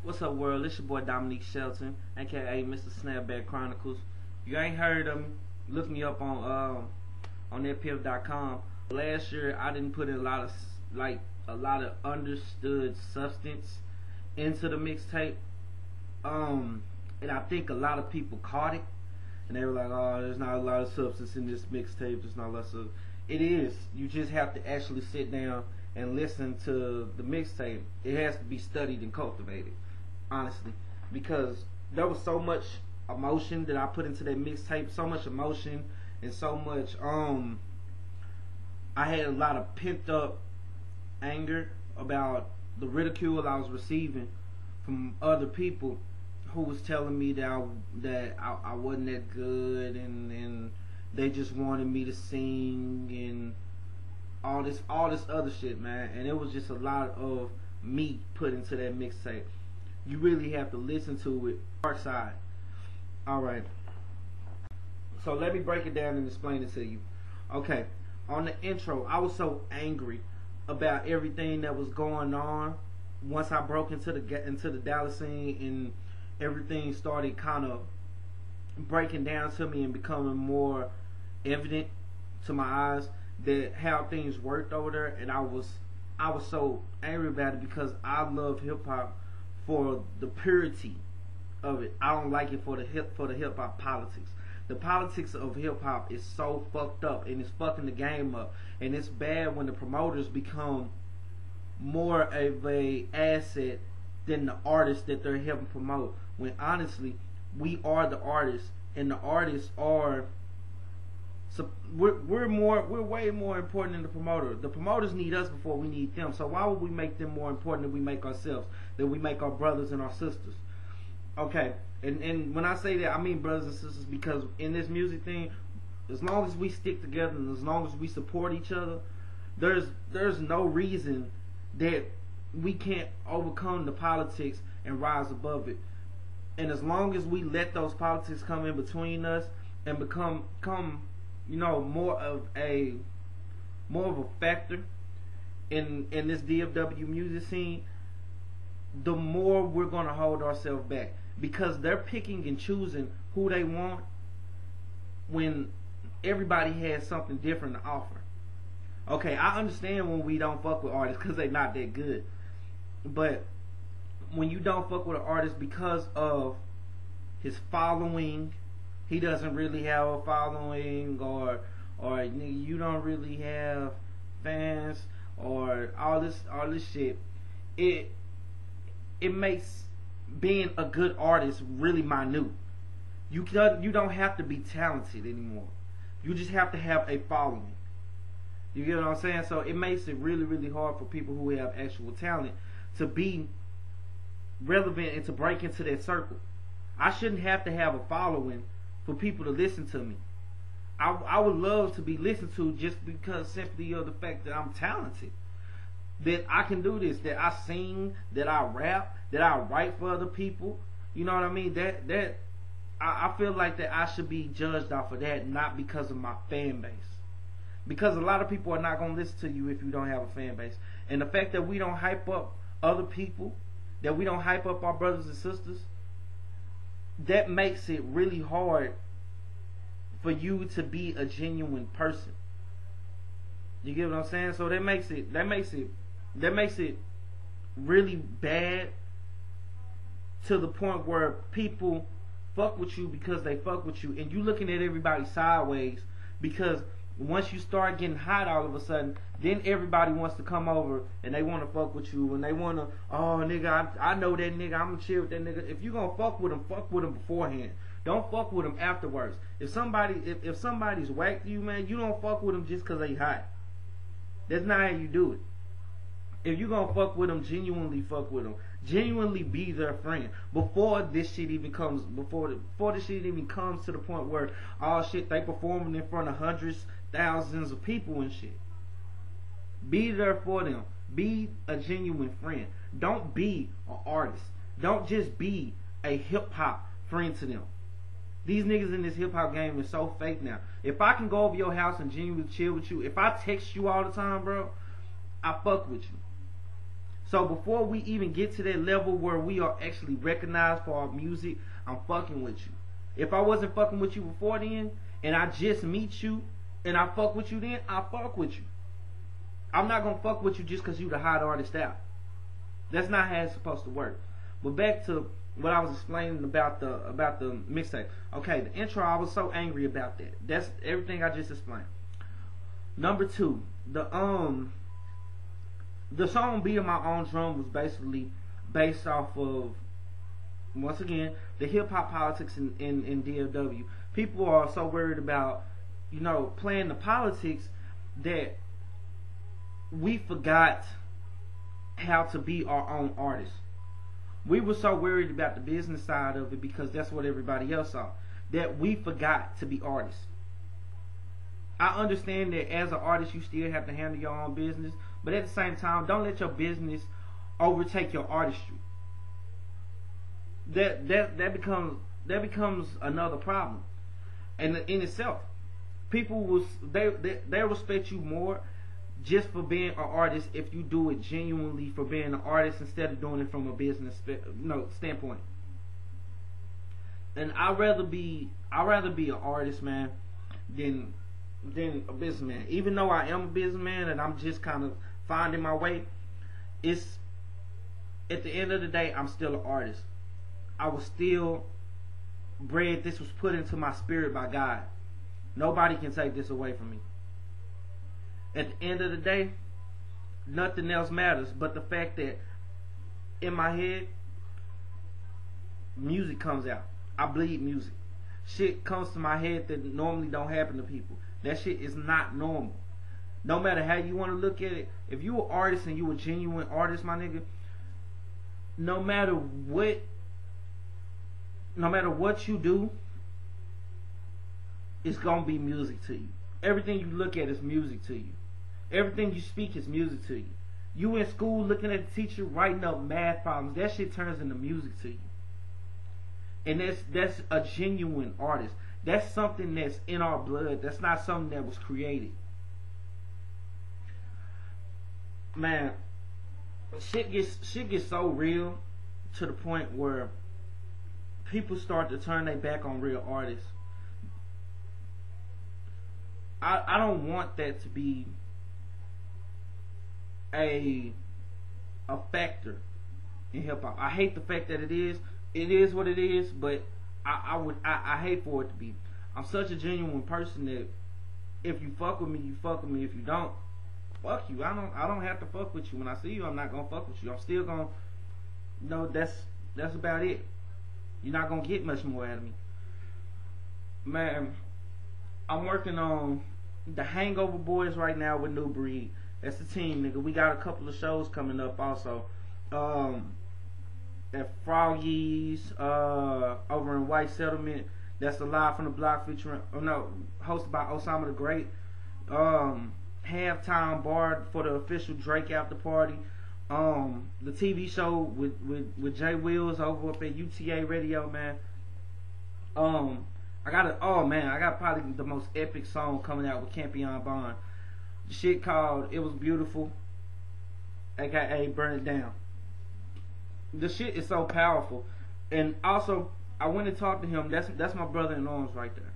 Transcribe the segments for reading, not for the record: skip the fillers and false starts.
What's up, world? It's your boy Dominique Shelton, aka Mr. Snapback Chronicles. If you ain't heard of me, look me up on netpiff.com. Last year, I didn't put in a lot of understood substance into the mixtape. And I think a lot of people caught it, and they were like, "Oh, there's not a lot of substance in this mixtape. There's not a lot of." It is. You just have to actually sit down and listen to the mixtape. It has to be studied and cultivated, honestly, because there was so much emotion that I put into that mixtape, so much emotion and so much I had a lot of pent up anger about the ridicule I was receiving from other people who was telling me that I wasn't that good, and they just wanted me to sing and all this other shit, man. And it was just a lot of me put into that mixtape. You really have to listen to it. Dark side. Alright. So let me break it down and explain it to you. Okay. On the intro, I was so angry about everything that was going on once I broke into the Dallas scene, and everything started kind of breaking down to me and becoming more evident to my eyes that how things worked over there. And I was so angry about it because I love hip hop for the purity of it. I don't like it for the hip hop politics. The politics of hip hop is so fucked up, and it's fucking the game up. And it's bad when the promoters become more of a asset than the artists that they're helping promote. When honestly, we are the artists, and the artists are. So we're way more important than the promoter. The promoters need us before we need them. So why would we make them more important than we make ourselves? Than we make our brothers and our sisters? Okay, and when I say that, I mean brothers and sisters, because in this music thing, as long as we stick together and as long as we support each other, there's no reason that we can't overcome the politics and rise above it. And as long as we let those politics come in between us and become more of a factor in this DFW music scene, the more we're gonna hold ourselves back, because they're picking and choosing who they want when everybody has something different to offer. Okay, I understand when we don't fuck with artists because they're not that good, but when you don't fuck with an artist because of his following, he doesn't really have a following, or you don't really have fans, or all this shit, it makes being a good artist really minute. You don't have to be talented anymore. You just have to have a following. You get what I'm saying? So it makes it really, really hard for people who have actual talent to be relevant and to break into that circle. I shouldn't have to have a following for people to listen to me. I would love to be listened to just because simply of the fact that I'm talented, that I can do this, that I sing, that I rap, that I write for other people. You know what I mean? That I feel like that I should be judged off of that, not because of my fan base. Because a lot of people are not going to listen to you if you don't have a fan base. And the fact that we don't hype up other people, that we don't hype up our brothers and sisters, that makes it really hard for you to be a genuine person. You get what I'm saying? So that makes it really bad, to the point where people fuck with you because they fuck with you, and you looking at everybody sideways, because once you start getting hot all of a sudden, then everybody wants to come over and they want to fuck with you, and they want to, oh nigga, I know that nigga, I'm gonna chill with that nigga. If you gonna fuck with him beforehand. Don't fuck with them afterwards. If somebody's whack to you, man, you don't fuck with them just because they hot. That's not how you do it. If you gonna fuck with them, genuinely fuck with them. Genuinely be their friend before this shit even comes. Before this shit even comes to the point where, oh shit, they performing in front of hundreds, thousands of people and shit. Be there for them. Be a genuine friend. Don't be an artist. Don't just be a hip hop friend to them. These niggas in this hip hop game is so fake now. If I can go over your house and genuinely chill with you, if I text you all the time, bro, I fuck with you. So before we even get to that level where we are actually recognized for our music, I'm fucking with you. If I wasn't fucking with you before then, and I just meet you, and I fuck with you then, I fuck with you. I'm not gonna fuck with you just cause you the hot artist out. That's not how it's supposed to work. But back to what I was explaining about the mixtape. Okay, the intro, I was so angry about that. That's everything I just explained. Number 2, the song "Beat of My Own Drum" was basically based off of, once again, the hip hop politics in DFW. People are so worried about, playing the politics that we forgot how to be our own artists. We were so worried about the business side of it because that's what everybody else saw, that we forgot to be artists. I understand that as an artist you still have to handle your own business, but at the same time, don't let your business overtake your artistry. That becomes another problem, and in itself, people will they respect you more just for being an artist if you do it genuinely for being an artist instead of doing it from a business standpoint. And I'd rather be an artist, man, than a businessman. Even though I am a businessman and I'm just kind of finding my way, it's at the end of the day, I'm still an artist. I was still bred. This was put into my spirit by God. Nobody can take this away from me. At the end of the day, nothing else matters but the fact that in my head, music comes out. I bleed music. Shit comes to my head that normally don't happen to people. That shit is not normal. No matter how you want to look at it, if you an artist and you a genuine artist, my nigga, no matter what you do, it's gonna be music to you. Everything you look at is music to you. Everything you speak is music to you. You in school looking at the teacher writing up math problems, that shit turns into music to you. And that's a genuine artist. That's something that's in our blood. That's not something that was created. Man, shit gets so real to the point where people start to turn their back on real artists. I don't want that to be a factor in hip hop. I hate the fact that it is. It is what it is, but I hate for it to be. I'm such a genuine person that if you fuck with me, you fuck with me. If you don't, fuck you. I don't have to fuck with you. When I see you, I'm not gonna fuck with you. I'm still gonna that's about it. You're not gonna get much more out of me. Man, I'm working on the Hangover Boys right now with New Breed. That's the team, nigga. We got a couple of shows coming up also. At Froggy's over in White Settlement. That's the Live from the Block featuring hosted by Osama the Great. Halftime bar for the official Drake after party. The TV show with Jay Wills over up at UTA Radio, man. I got probably the most epic song coming out with Campion Bond. The shit called It Was Beautiful, aka Burn It Down. The shit is so powerful. And also, I went and talked to him. That's my brother in arms right there.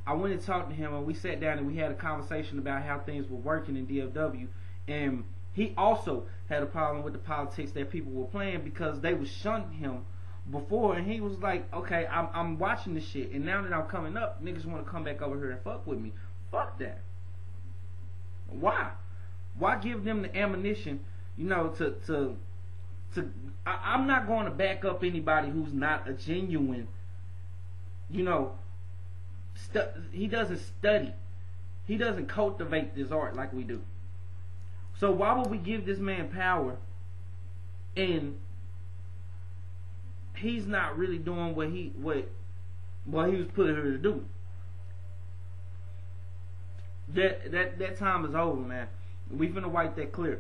I went and talked to him, and we sat down and we had a conversation about how things were working in DFW. And he also had a problem with the politics that people were playing because they was shunting him before. And he was like, okay, I'm watching this shit, and now that I'm coming up, niggas want to come back over here and fuck with me. Fuck that. Why give them the ammunition, I'm not going to back up anybody who's not a genuine, he doesn't study. He doesn't cultivate this art like we do. So why would we give this man power and he's not really doing what he was put here to do? That time is over, man. We finna wipe that clear.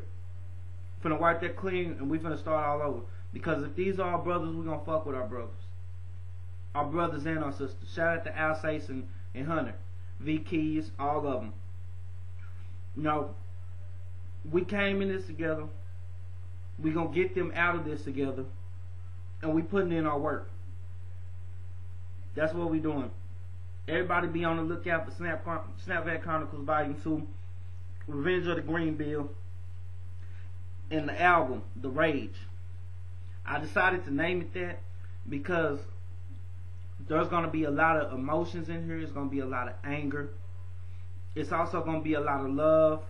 Finna wipe that clean, and we finna start all over. Because if these are our brothers, we gonna fuck with our brothers. Our brothers and our sisters. Shout out to Alsace and Hunter. V Keys, all of them. We came in this together. We gonna get them out of this together, and we putting in our work. That's what we doing. Everybody be on the lookout for Snapback Chronicles Volume 2, Revenge of the Green Bill, and the album, The Rage. I decided to name it that because there's going to be a lot of emotions in here. It's going to be a lot of anger. It's also going to be a lot of love.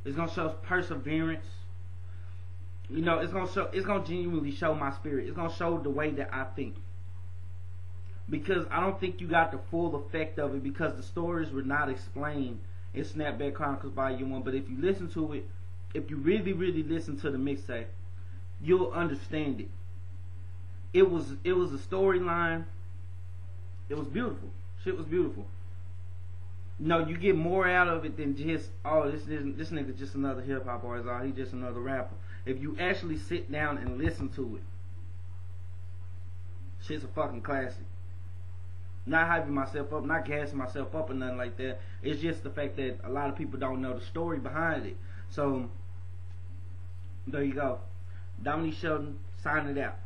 It's going to show perseverance. You know, it's going to genuinely show my spirit. It's going to show the way that I think. Because I don't think you got the full effect of it, because the stories were not explained in Snapback Chronicles Volume 1. But if you listen to it, if you really, really listen to the mixtape, you'll understand it. It was a storyline. It was beautiful. Shit was beautiful. No, you get more out of it than just, oh, this nigga just another hip hop artist, or he just another rapper. If you actually sit down and listen to it, shit's a fucking classic. Not hyping myself up, not gassing myself up or nothing like that. It's just the fact that a lot of people don't know the story behind it. So, there you go. Dominique Shelton, signing it out.